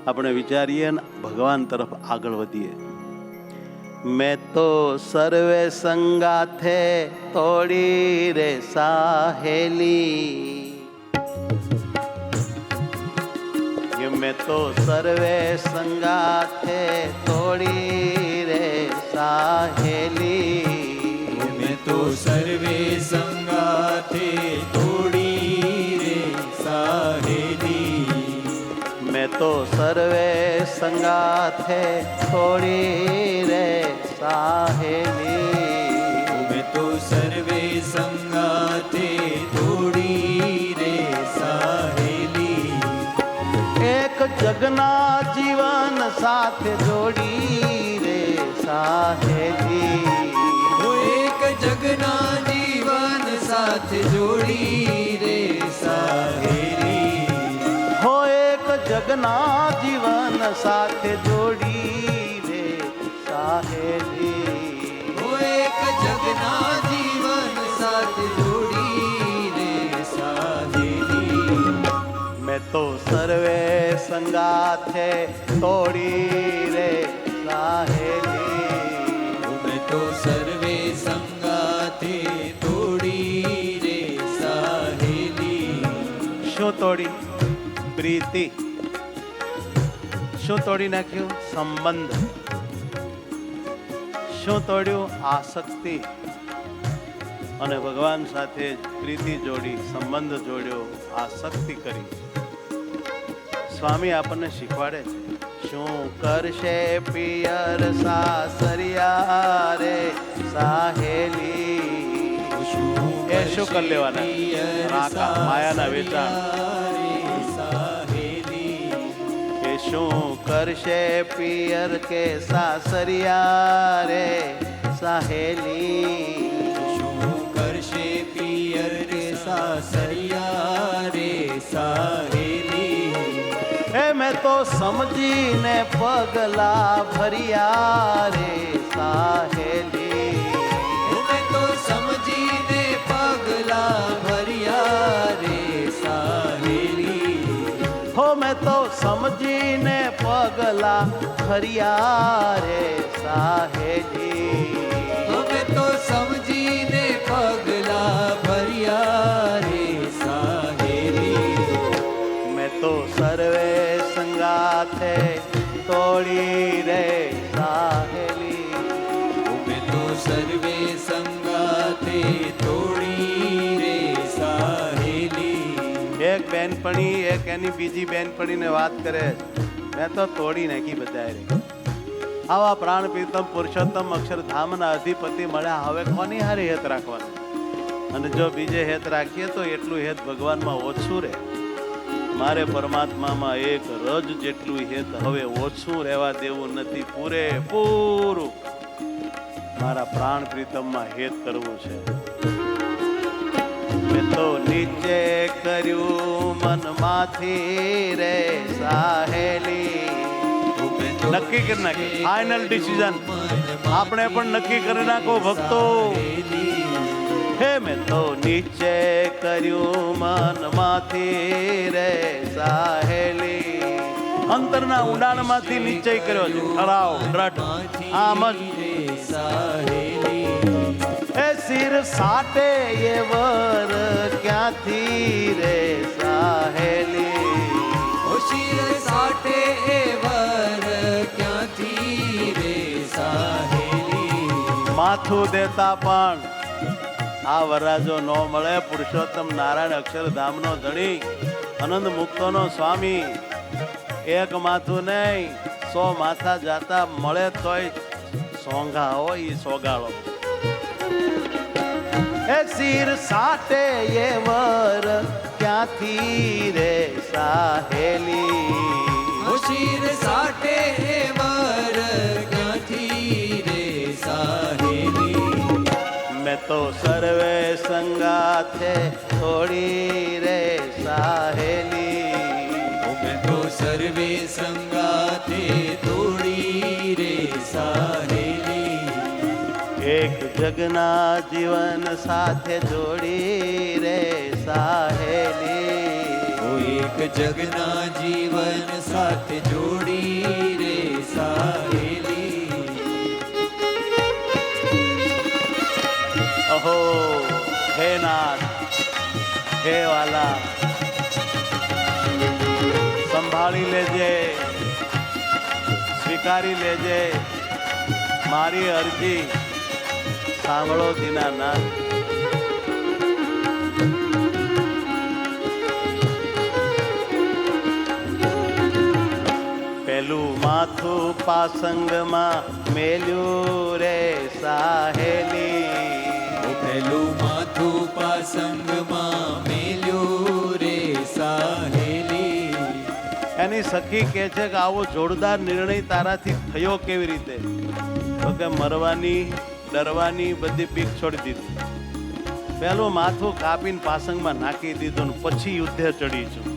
આપણે વિચારીએ ને ભગવાન તરફ આગળ વધીએ. મેં તો સર્વે સંગાથે તોડી રે સાહેલી, મેં તો સર્વે સંગાથે તોડી રે સાહેલી, મેં તો સર્વે સંગાથે તોડી રે સાહેલી, મેં તો સર્વે સંગાથે તોડી રે સાહેલી, મેં તો સર્વે સંગાથે તોડી રે સાહેલી, એક જગના જીવન સાથે જોડી રે સાહેલી, એક જગના જીવન સાથે જોડી રે સાહેલી, હો એક જગના જીવન સાથે જોડી રે સાહેલી, એક જગના જીવન સાથે જોડી રે સાહેલી, મેં તો સર્વે સંગાથે તોડી રે સાહેલી, મેં તો સર્વે સંગાથે તોડી રે સાહેલી. શું તોડી? પ્રીતિ. શું તોડી નાખ્યું? સંબંધ. શું તોડ્યું? આસક્તિ. અને ભગવાન સાથે પ્રીતિ જોડી, સંબંધ જોડ્યો, આસક્તિ કરી. સ્વામી આપણને શીખવાડે છે, શું કરશે પિયર સાસરિયા રે સાહેલી, એ શું કરી લેવાના? રાકા માયાના વેચાણ. એ શું કરશે પિયર કે સાસરિયા રે સાહેલી, શું કરશે પિયર રે સાસરિયા રે સાહેલી, હે મેં તો સમજીને પગલા ભર્યા રે સાહેલી, મેં તો સમજીને પગલા ભર્યા રે સાહેલી, હો મેં તો સમજીને પગલા ભર્યા રે સાહેલી, મેં તો સમજીને પગલા ભર્યા રે સાહેલી, મેં તો સર્વે સંગાથે તોડી રે સાહેલી, મેં તો સર્વે સંગાથે તોડી રે સાહેલી. એક બેનપણી એક એની બીજી બેનપણીને વાત કરે, મેં તો તોડી નાખી બધાએ રે. આવા પ્રાણ પ્રીતમ પુરુષોત્તમ અક્ષરધામના અધિપતિ મળ્યા, હવે કોની હારે હેત રાખવાનું? અને જો બીજે હેત રાખીએ તો એટલું હેત ભગવાનમાં ઓછું રહે. મારે પરમાત્મામાં એક રજ જેટલું હેત હવે ઓછું રહેવા દેવું નથી, પૂરેપૂરું મારા પ્રાણ પ્રીતમમાં હેત કરવું છે. મેં તો નીચે કર્યું મનમાંથી રે સાહેલી, નક્કી કરી નાખે, ફાઇનલ ડિસિઝન આપણે પણ નક્કી કરી નાખો ભક્તો. હે મેં તો નીચે કર્યું મનમાંથી રે સાહેલી, અંતરના ઊંડાણમાંથી નિશ્ચય કર્યો છે, ઠરાવ દ્રઢ આમ જ સાહેલી, એ શિર સાટે એ વર ક્યાંથી રે સાહેલી, શિર સાટે એ વર ક્યાંથી રે સાહેલી, માથું દેતા પણ આ વરરાજો ન મળે. પુરુષોત્તમ નારાયણ અક્ષરધામનો ધણી, આનંદ મુક્તોનો સ્વામી, એક માથું નહીં 100 માથા જાતા મળે તોય સોંઘા હોય ઈ સોગાળો. એ શિર સાટે એ વર ક્યાંથી રે સાહેલી, શિર સાટે એ વર ક્યાંથી રે સાહેલી, મેં તો સર્વે સંગાથે તોડી રે સાહેલી, મેં તો સર્વે સંગાથે તોડી રે સાહેલી, એક જગના જીવન સાથે જોડી રે સાહેલી, એક જગના જીવન સાથે જોડી સહેલી રે સાહેલી. અહો હે નાથ હે વાલા, સંભાળી લેજે, સ્વીકારી લેજે મારી અરજી, સાંભળો દીનાનાથ. પેલું માથું પાસંગમાં મેલ્યું રે સાહેલી, પેલું માથું પાસંગમાં મેલ્યું રે સાહેલી. એની સખી કહે છે કે આવો જોરદાર નિર્ણય તારાથી થયો કેવી રીતે? તો કે મરવાની ડરવાની બધી બીક છોડી દીધી, પેલું માથું કાપીને પાસંગમાં નાખી દીધું ને પછી યુદ્ધે ચડી છું.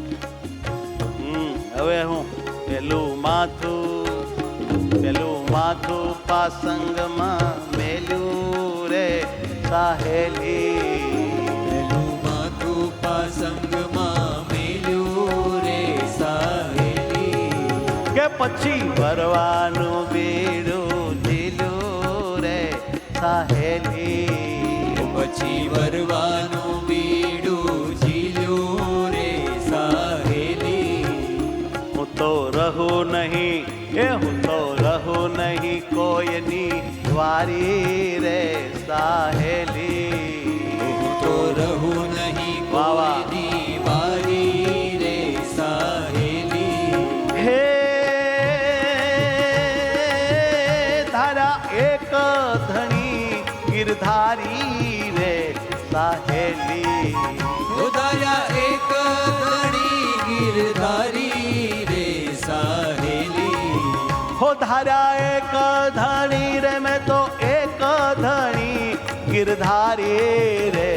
હવે હું પેલું માથું પાસંગમાં મેલ્યું રે સાહેલી, પેલું માથું પાસંગમાં મેલ્યું રે સાહેલી. કે પછી ભરવાનું બીડું ઝીલું રે સાહેલી, પછી વરવાનું બીડું ઝીલ્યું રે સાહેલી. હું તો રહું નહીં, હું તો રહું નહીં કોઈની વારી રે સાહેલી, હું તો રહું નહીં કોઈની વારી રે સાહેલી. હે તારા એક ધણી ગિરધારી રે સાહેલી, ઉદાયા એક ધણી ગિરધારી રે સાહેલી. હો ધાર્યા એક ધણી રે મેં તો એક ધણી ગિરધારી રે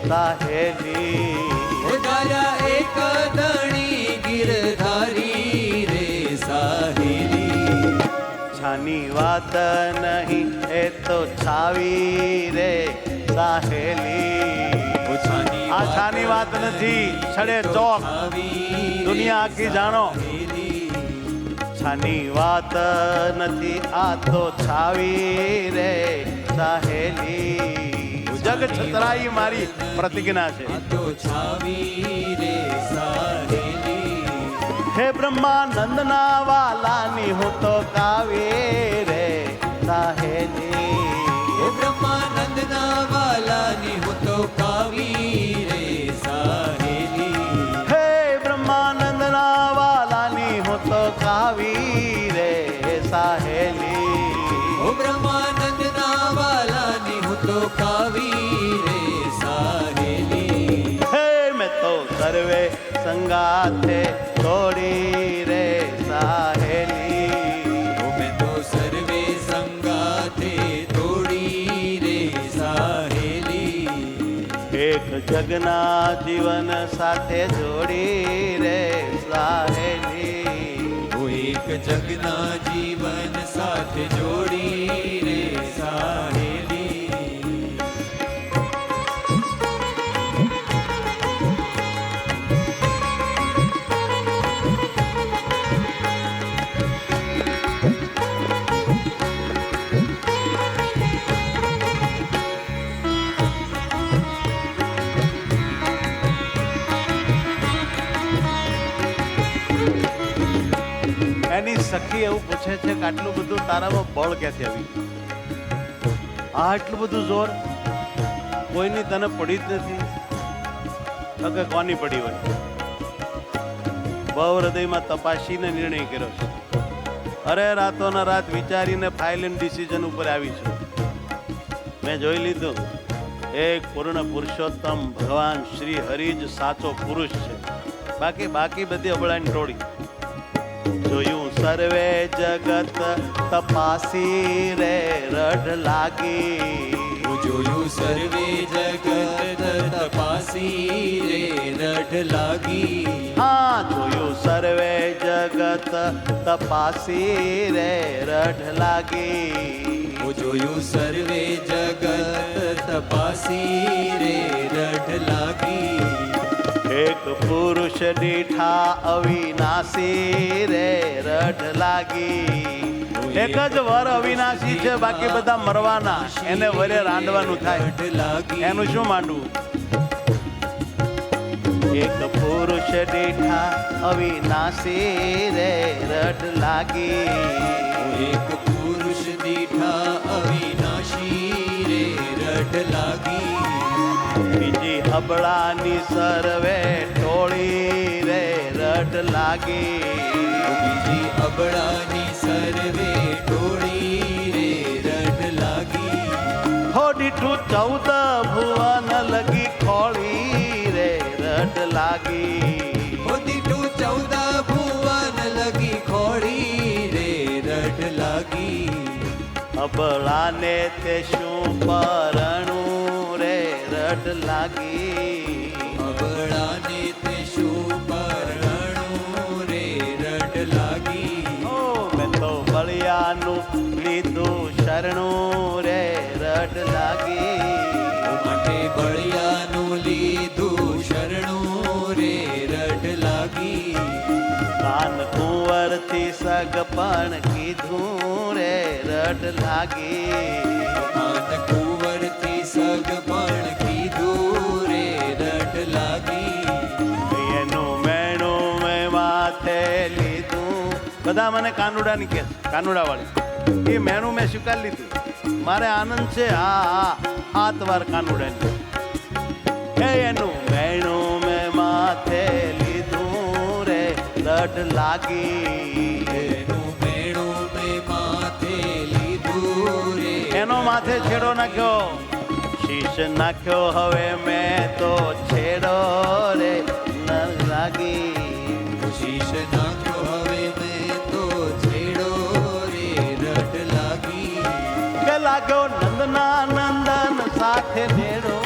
સાહેલી, ઉદાયા એક ધણી ગિરધારી રે સાહેલી. છાની વાત નહીં એ તો છાવી રે સાહેલી, આ છાની વાત નથી, છડે ચોક દુનિયા આખી જાણો. છાની વાત નથી આ તો છાવી રે સાહેલી, જગ છતરાઈ મારી પ્રતિજ્ઞા છે. તો છાવી રે સાહેલી. હે બ્રહ્માનંદના વાલાની હું તો કાવી રે સાહેલી, હે બ્રહ્માનંદના વાલાની હું તો કાવી રે સાહેલી. હે બ્રહ્માનંદના વાલાની હું તો કાવી રે સાહેલી, હો બ્રહ્માનંદના વાલાની હું તો કાવી રે સાહેલી. હે મેં તો સર્વે સંગાથે છોડી રે સાહેલી, મેં તો સર્વે સંગાથે તોડી રે સાહેલી. એક જગના જીવન સાથે જોડી રે સાહેલી, હું એક જગના જીવન સાથે જોડી રે સાહેલી. એની સખી એવું પૂછે છે કે આટલું બધું તારામાં બળ ક્યાંથી આવી? આ આટલું બધું જોર કોઈની તને પડી જ નથી? તો કે કોની પડી હોય? બહુ હૃદયમાં તપાસીને નિર્ણય કર્યો છે. અરે રાતોના રાત વિચારીને ફાઇનલ ડિસિઝન ઉપર આવી છું. મેં જોઈ લીધું, એક પૂર્ણ પુરુષોત્તમ ભગવાન શ્રી હરિ જ સાચો પુરુષ છે, બાકી બધી અબળાની ટોળી. જોયું સર્વે જગત તપાસી રે રઢ લાગી, જોયું સર્વે જગત તપાસી રે રઢ લાગી. હા જોયું સર્વે જગત તપાસી રે રઢ લાગી, જોયું સર્વે જગત તપાસી રે રઢ લાગી. એક પુરુષ દીઠા અવિનાશી રે રઢ લાગી. એક જ વર અવિનાશી છે, બાકી બધા મરવાના. એને વરે રાંડવાનું થાય. રઢ લાગી. એનું શું માંડવું? એક પુરુષ દીઠા અવિનાશી રે રઢ લાગી. એક પુરુષ દીઠા અવિનાશી રે રઢ લાગી. બીજી અબળાની સર્વે ટોળી રે રઢ લાગી. બીજી અબળાની સર્વે ટોળી રે રઢ લાગી. હોડીઠું 14 ભુવન લગી ખોળી રે રઢ લાગી. મોતીટું 14 ભુવન લગી ખોળી રે રઢ લાગી. અબળાને તે શું પરણું રે રઢ લાગી. અબળાને તે શું પરણું રે રઢ લાગી. ઓ મેં તો બળિયાનું લીધું શરણું રે રઢ લાગી. માટે બળિયાનું લીધું શરણું રે રઢ લાગી. કાન કુંવરથી સગપણ કીધું રે રઢ લાગી. આન કુંવરથી સગ પણ કીધું રે રઢ લાગી. એનું મેણું મેં માથે લીધું. બધા મને કાનુડાની કહે છે, કાનુડા વાળી. એ મેણું મેં સ્વીકાર લીધું. મારે આનંદ છે. હા 7 વાર કાનુડાની. એનું મેણું મેં માથે લીધું રે રઢ લાગી. એનું મેણું મેં માથે લીધું રે. એનો માથે છેડો નાખ્યો, શીશ નાખ્યો. હવે મેં તો છેડો રે ન લાગી. શીશ નાખ્યો હવે મેં તો છેડો રે રઢ લાગી. કે લાગ્યો નંદના નંદન સાથે નેડો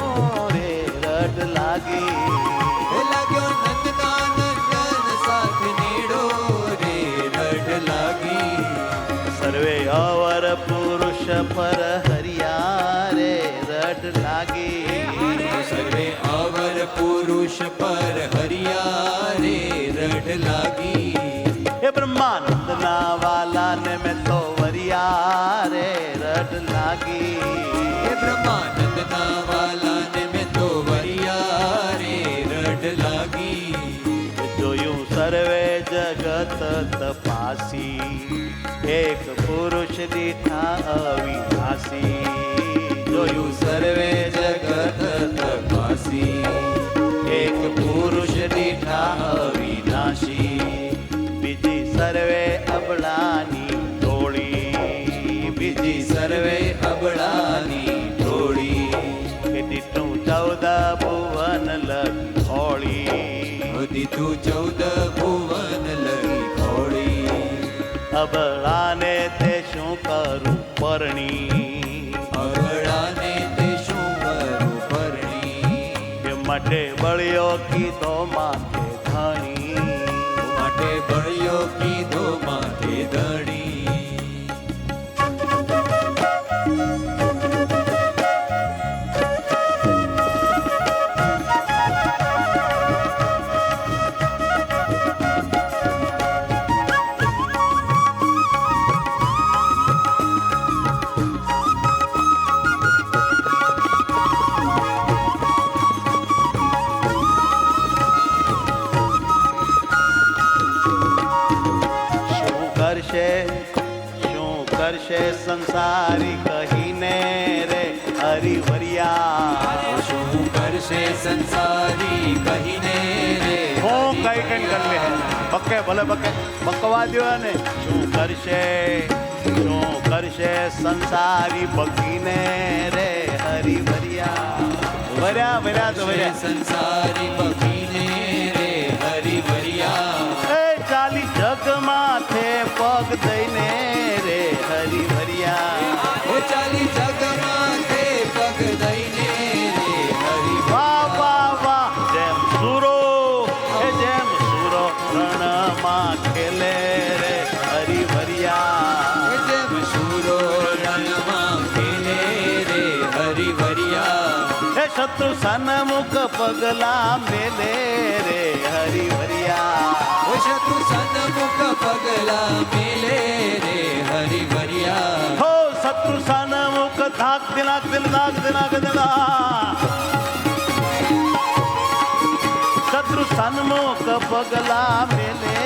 રે રઢ લાગી. એ લાગ્યો નંદના નંદન સાથે નેડો રે રઢ લાગી. સર્વે અવર પુરુષ પર હરિયા રે રઢ લાગી. સર્વે અવર પુરુષ પર હરિયા રે રઢ લાગી. એ બ્રહ્માનંદના વાલાને મેં તો વરિયા રે રઢ લાગી. એ બ્રહ્માનંદના વાલાને મેં તો વરિયા રે રઢ લાગી. જોયું સર્વે જગત તપાસી. એક પુરુષ દીઠા અવિનાશી. જોયું સર્વે જગત તપાસી. એક પુરુષ દીઠા અવિનાશી. બીજી સર્વે અબળાની ટોળી. બીજી સર્વે અબળાની ટોળી. કે દીઠું 14 ભુવન લગી ખોળી. દીધું 14 ભુવન લગી ખોળી. અબળાને તે શું કરું પરણી. અબળાને તે શું કરું પરણી. કે માટે બળ્યો કીધો માથે ધણી. માટે બળ્યો કીધો માથે ધણી. શું કરશે સંસારી કહીને રે હરિવરિયા. શું કરશે સંસારી કહીને રે. હું કઈ કઈ કરી લે બકે ભલે બકે બકવા દો ને. શું કરશે સંસારી બકીને રે હરિવરિયા. વર્યા વર્યા તો વર્યા. સંસારી બકીને રે હરિવરિયા. એ ચાલી જગ માથે પગ દઈને રે હરિવરિયા. ઓ ચાલી જગ માથે પગ દઈને રે હરિ. વાહ વાહ વાહ. જેમ સુરો એ જેમ સુરો રણમાં ખેલે રે હરિવરિયા. જેમ શૂરો રણમાં ખેલે રે હરિવરિયા. એ શત્રુ સન્મુખ પગલા મેલે રે હરિવરિયા. ઓ શત્રુ સન્મુખ પગલા મેલે રે હરિભરિયા હો શત્રુ સન્મુખ ધાક દિનાક દિનાક દિનાક દિના શત્રુ સન્મુખ પગલા મેલે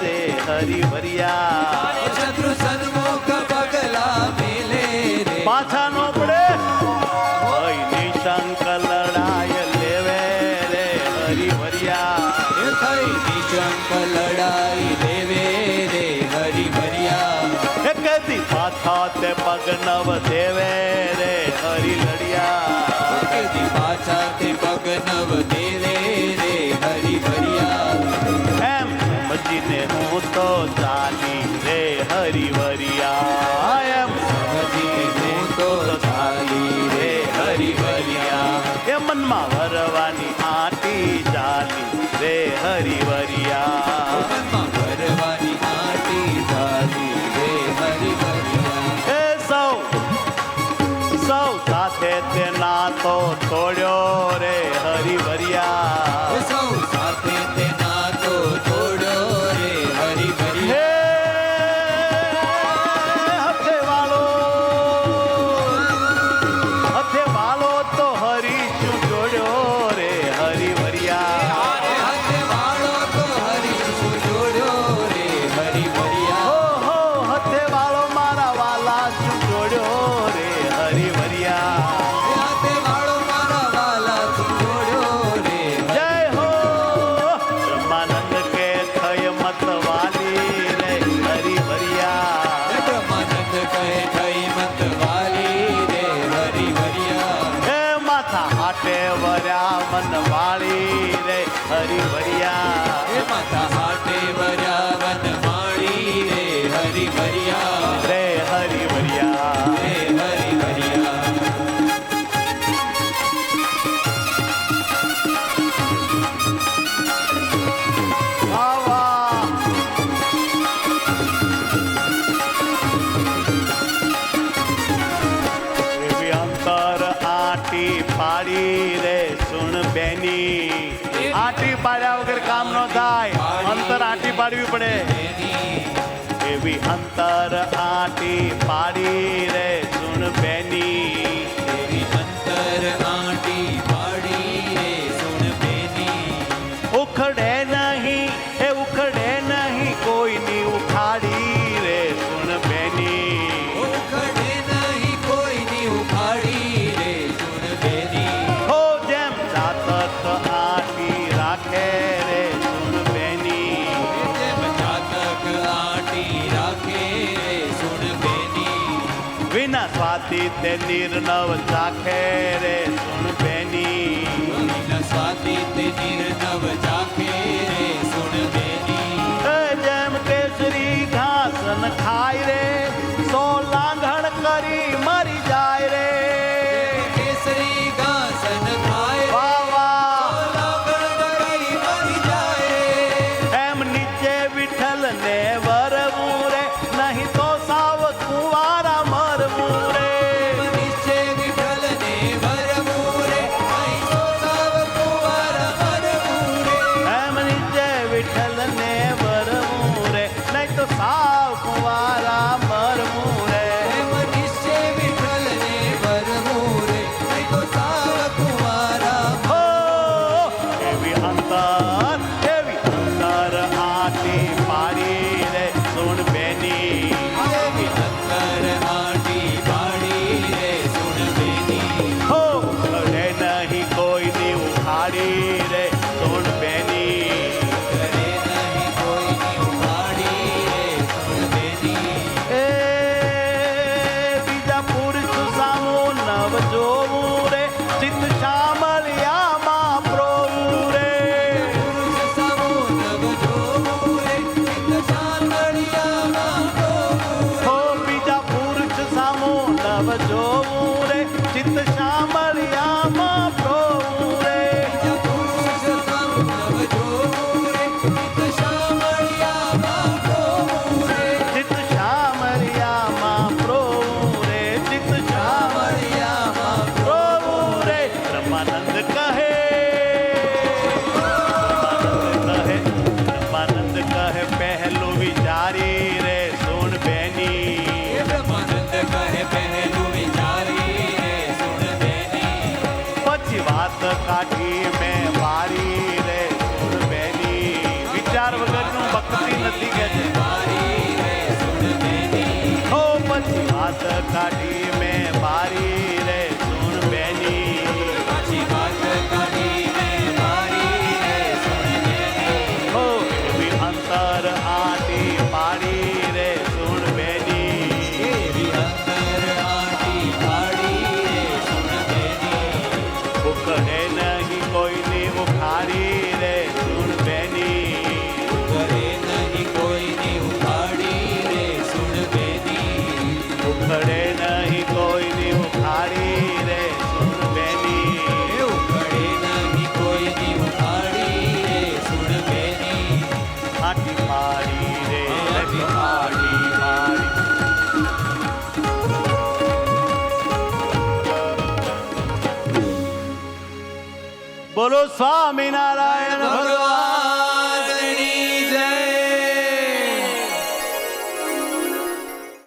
રે હરિભરિયા શત્રુ સન્મુખ પગલા મેલે રે પાછા નો પડે હોય નિશંક લડાય લેવે રે હરિભરિયા થઈ નિશંક લડાઈ લેવે રે હરિભરિયા એ કદી પાછા તે પગ નવ દેવે રે હરિ લડિયા કદી પાછા તે પગ નવ દેવે રે હરિભરિયા એમ સમજીને હું તો ચાલી રે હરિવરિયા એમ સમજીને હું તો ચાલી રે હરિભરિયા એ મનમાં વરવાની આટી ચાલી રે હરિવરિયા મનમાં ભરવાની આટી ચાલી રે હરિભરિયા એ સૌ સાથે તે નાતો તોડ્યો રે હરિવરિયા સૌ સાથે તે નાતો તોડ્યો રે હરિભરિયા હથે વાળો તો હરી શું જોડ્યો રે હરિવરિયા હાથે વાળો તો હરિ શું જોડ્યો રે હરિભરિયા હો હથે વાળો મારા વાલા શું જોડ્યો રે હરિવરિયા હાથે વાળો મારા વાલા શું જોડ્યો રે જય હો બ્રહ્માનંદ કે થય મત વાલી રે હરિવરિયા બ્રહ્માનંદ કહે થઈ મત વાલી રે હરિભરિયા હે માથા હાટે વર્યા મન વાળી રે હરિવરિયા હે માતા હાટે વર્યા વન માળી રે હરિભરિયા રે હરિવરિયા રે હરિભરિયા આવા એવી અંતર આટી પાડી રે સુણ બેની આટી પાડ્યા વગર કામ ન થાય અંતર આટી પાડવી પડે એવી અંતર આટી પાડી રે સુણ બેની દેવી અંતર આંટી પાડી રે સુણ બેની ઉખડે નહીં એ ઉખડે નહીં કોઈની ઉખાડી રે સુણ બેની ઉખડે નહીં કોઈની ઉખાડી રે સુણ બેની હો જેમ જાતક આટી રાખે રે સુણ બેની જેમ જાતક આંટી રાખે રે સુણ બેની વિના સ્વાતિ તે નિર્નવ ચાખે રે સુણ બેની વિના સ્વાતિ તે નિર્નવ ચાખે રે સુણ બેની એ જેમ કેસરી ઘાસ ન ખાય રે સો લાંઘણ કરી મરી જાય રે કેસરી ઘાસન ખાય રે વાહ વાહ લાગણ કરી મરી જાય રે એમ નીચે વિઠ્ઠલ ને વરવું રે નહીં તો સાવ કુંવારા મરવું રે નીચે વિઠ્ઠલને વરવું રે સુણ બેની બ્રહ્માનંદ કહે પહેલું વિચારી રે સુણ બેની પછી વાત કાઢી મેં મારી રે સુણ બેની વિચાર વગરનું ભક્તિ નથી કે છે મારી રે સુણ બેની હો પછી વાત કાઢી મેં મારી રે સુણ બેની પછી વાત કાઢી મેં મારી રે સુણ બેની હો એવી અંતર આટી પાડી રે સુણ બેની એવી અંતર આટી પાડી રે સુણ બેની ઉખડે નહીં કોઈની ઉખાડી રે સુણ બેની કરે નહીં કોઈની ઉખાડી રે સુણ બેની ઉખડે નહીં કોઈની ઉખાડી રે સુણ બેની ઉખડે નહીં કોઈની ઉખાડી રે સુણ બેની આટી પાડી રે આટી પાડી બોલો સ્વામિનારાયણ ભગવાન